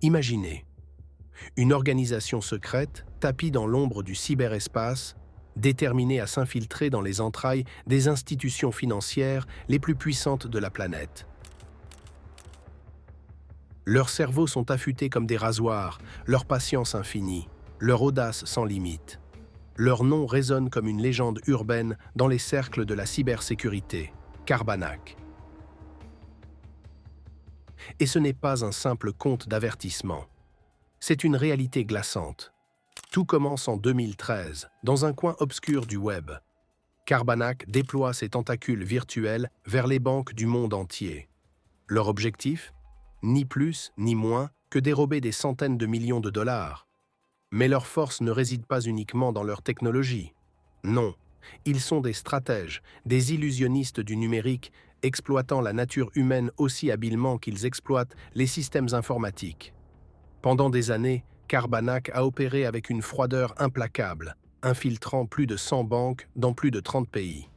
Imaginez, une organisation secrète tapie dans l'ombre du cyberespace, déterminée à s'infiltrer dans les entrailles des institutions financières les plus puissantes de la planète. Leurs cerveaux sont affûtés comme des rasoirs, leur patience infinie, leur audace sans limite. Leur nom résonne comme une légende urbaine dans les cercles de la cybersécurité, Carbanak. Et ce n'est pas un simple conte d'avertissement. C'est une réalité glaçante. Tout commence en 2013, dans un coin obscur du web. Carbanak déploie ses tentacules virtuels vers les banques du monde entier. Leur objectif ? Ni plus ni moins que dérober des centaines de millions de dollars. Mais leur force ne réside pas uniquement dans leur technologie. Non, ils sont des stratèges, des illusionnistes du numérique, exploitant la nature humaine aussi habilement qu'ils exploitent les systèmes informatiques. Pendant des années, Carbanak a opéré avec une froideur implacable, infiltrant plus de 100 banques dans plus de 30 pays.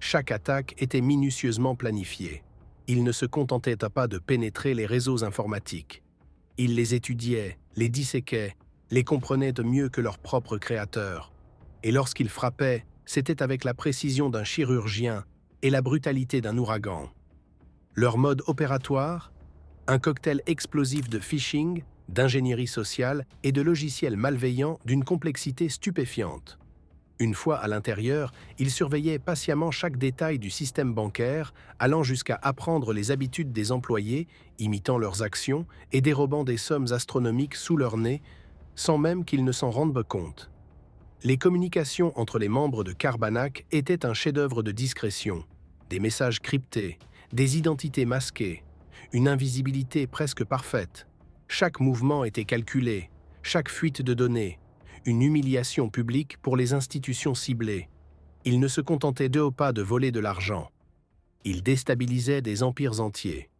Chaque attaque était minutieusement planifiée. Ils ne se contentaient pas de pénétrer les réseaux informatiques. Ils les étudiaient, les disséquaient, les comprenaient de mieux que leurs propres créateurs. Et lorsqu'ils frappaient, c'était avec la précision d'un chirurgien et la brutalité d'un ouragan. Leur mode opératoire ? Un cocktail explosif de phishing, d'ingénierie sociale et de logiciels malveillants d'une complexité stupéfiante. Une fois à l'intérieur, ils surveillaient patiemment chaque détail du système bancaire, allant jusqu'à apprendre les habitudes des employés, imitant leurs actions et dérobant des sommes astronomiques sous leur nez, sans même qu'ils ne s'en rendent compte. Les communications entre les membres de Carbanak étaient un chef-d'œuvre de discrétion. Des messages cryptés, des identités masquées, une invisibilité presque parfaite. Chaque mouvement était calculé, chaque fuite de données, une humiliation publique pour les institutions ciblées. Ils ne se contentaient pas de voler de l'argent. Ils déstabilisaient des empires entiers.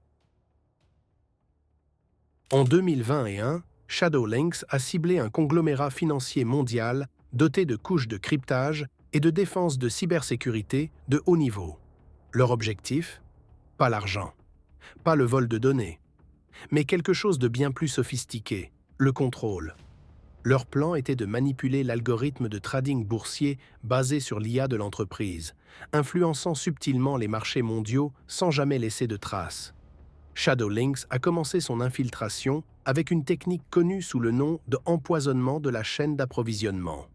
En 2021, Shadow Links a ciblé un conglomérat financier mondial doté de couches de cryptage et de défense de cybersécurité de haut niveau. Leur objectif ? Pas l'argent, pas le vol de données, mais quelque chose de bien plus sophistiqué, le contrôle. Leur plan était de manipuler l'algorithme de trading boursier basé sur l'IA de l'entreprise, influençant subtilement les marchés mondiaux sans jamais laisser de traces. Shadow Links a commencé son infiltration avec une technique connue sous le nom de empoisonnement de la chaîne d'approvisionnement.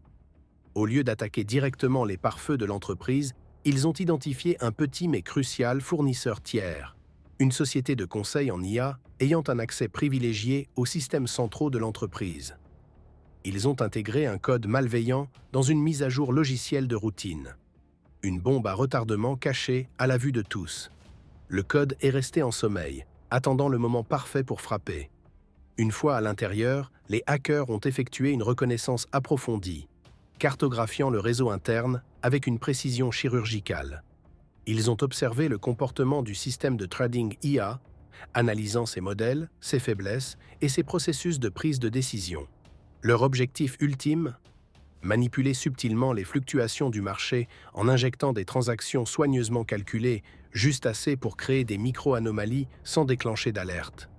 Au lieu d'attaquer directement les pare-feux de l'entreprise, ils ont identifié un petit mais crucial fournisseur tiers, une société de conseil en IA ayant un accès privilégié aux systèmes centraux de l'entreprise. Ils ont intégré un code malveillant dans une mise à jour logicielle de routine. Une bombe à retardement cachée à la vue de tous. Le code est resté en sommeil, attendant le moment parfait pour frapper. Une fois à l'intérieur, les hackers ont effectué une reconnaissance approfondie, cartographiant le réseau interne avec une précision chirurgicale. Ils ont observé le comportement du système de trading IA, analysant ses modèles, ses faiblesses et ses processus de prise de décision. Leur objectif ultime ? Manipuler subtilement les fluctuations du marché en injectant des transactions soigneusement calculées, juste assez pour créer des micro-anomalies sans déclencher d'alerte.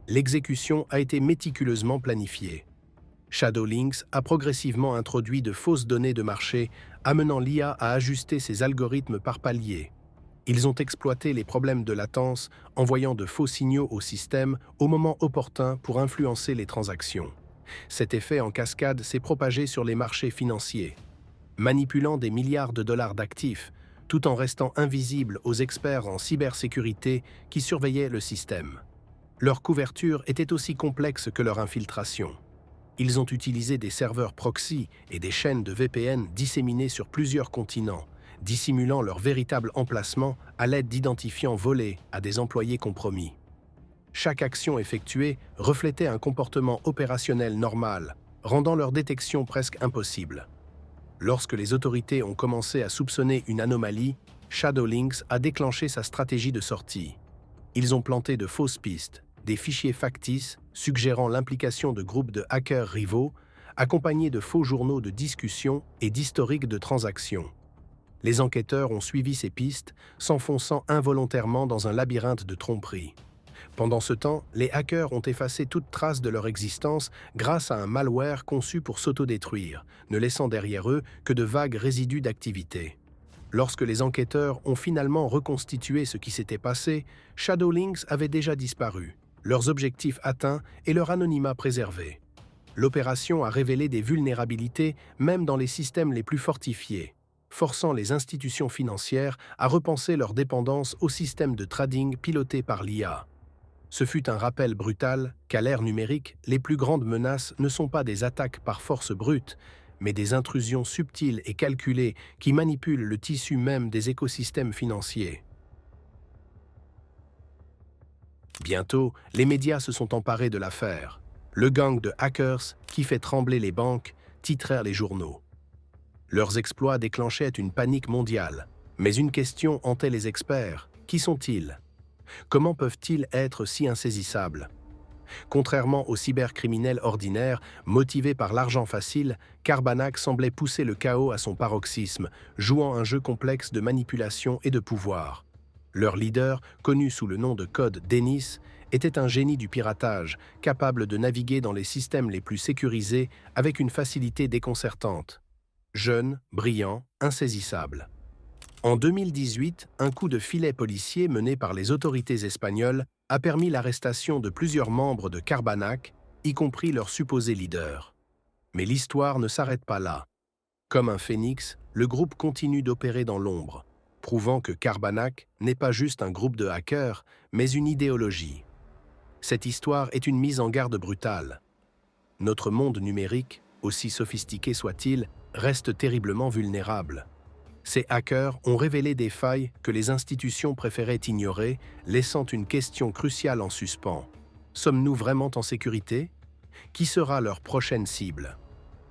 L'exécution a été méticuleusement planifiée. Shadow Links a progressivement introduit de fausses données de marché, amenant l'IA à ajuster ses algorithmes par paliers. Ils ont exploité les problèmes de latence, envoyant de faux signaux au système au moment opportun pour influencer les transactions. Cet effet en cascade s'est propagé sur les marchés financiers, manipulant des milliards de dollars d'actifs, tout en restant invisibles aux experts en cybersécurité qui surveillaient le système. Leur couverture était aussi complexe que leur infiltration. Ils ont utilisé des serveurs proxy et des chaînes de VPN disséminées sur plusieurs continents, dissimulant leur véritable emplacement à l'aide d'identifiants volés à des employés compromis. Chaque action effectuée reflétait un comportement opérationnel normal, rendant leur détection presque impossible. Lorsque les autorités ont commencé à soupçonner une anomalie, Shadow Links a déclenché sa stratégie de sortie. Ils ont planté de fausses pistes, des fichiers factices suggérant l'implication de groupes de hackers rivaux, accompagnés de faux journaux de discussion et d'historiques de transactions. Les enquêteurs ont suivi ces pistes, s'enfonçant involontairement dans un labyrinthe de tromperies. Pendant ce temps, les hackers ont effacé toute trace de leur existence grâce à un malware conçu pour s'autodétruire, ne laissant derrière eux que de vagues résidus d'activité. Lorsque les enquêteurs ont finalement reconstitué ce qui s'était passé, Shadow Lynx avait déjà disparu, leurs objectifs atteints et leur anonymat préservé. L'opération a révélé des vulnérabilités même dans les systèmes les plus fortifiés, forçant les institutions financières à repenser leur dépendance aux systèmes de trading pilotés par l'IA. Ce fut un rappel brutal qu'à l'ère numérique, les plus grandes menaces ne sont pas des attaques par force brute, mais des intrusions subtiles et calculées qui manipulent le tissu même des écosystèmes financiers. Bientôt, les médias se sont emparés de l'affaire. Le gang de hackers qui fait trembler les banques titrèrent les journaux. Leurs exploits déclenchaient une panique mondiale. Mais une question hantait les experts. Qui sont-ils? Comment peuvent-ils être si insaisissables? Contrairement aux cybercriminels ordinaires, motivés par l'argent facile, Carbanak semblait pousser le chaos à son paroxysme, jouant un jeu complexe de manipulation et de pouvoir. Leur leader, connu sous le nom de code Dennis, était un génie du piratage, capable de naviguer dans les systèmes les plus sécurisés avec une facilité déconcertante. Jeune, brillant, insaisissable. En 2018, un coup de filet policier mené par les autorités espagnoles a permis l'arrestation de plusieurs membres de Carbanak, y compris leur supposé leader. Mais l'histoire ne s'arrête pas là. Comme un phénix, le groupe continue d'opérer dans l'ombre, prouvant que Carbanak n'est pas juste un groupe de hackers, mais une idéologie. Cette histoire est une mise en garde brutale. Notre monde numérique, aussi sophistiqué soit-il, reste terriblement vulnérable. Ces hackers ont révélé des failles que les institutions préféraient ignorer, laissant une question cruciale en suspens. Sommes-nous vraiment en sécurité? Qui sera leur prochaine cible?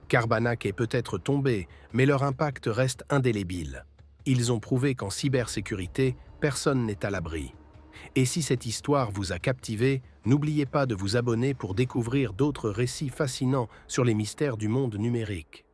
Carbanak est peut-être tombé, mais leur impact reste indélébile. Ils ont prouvé qu'en cybersécurité, personne n'est à l'abri. Et si cette histoire vous a captivé, n'oubliez pas de vous abonner pour découvrir d'autres récits fascinants sur les mystères du monde numérique.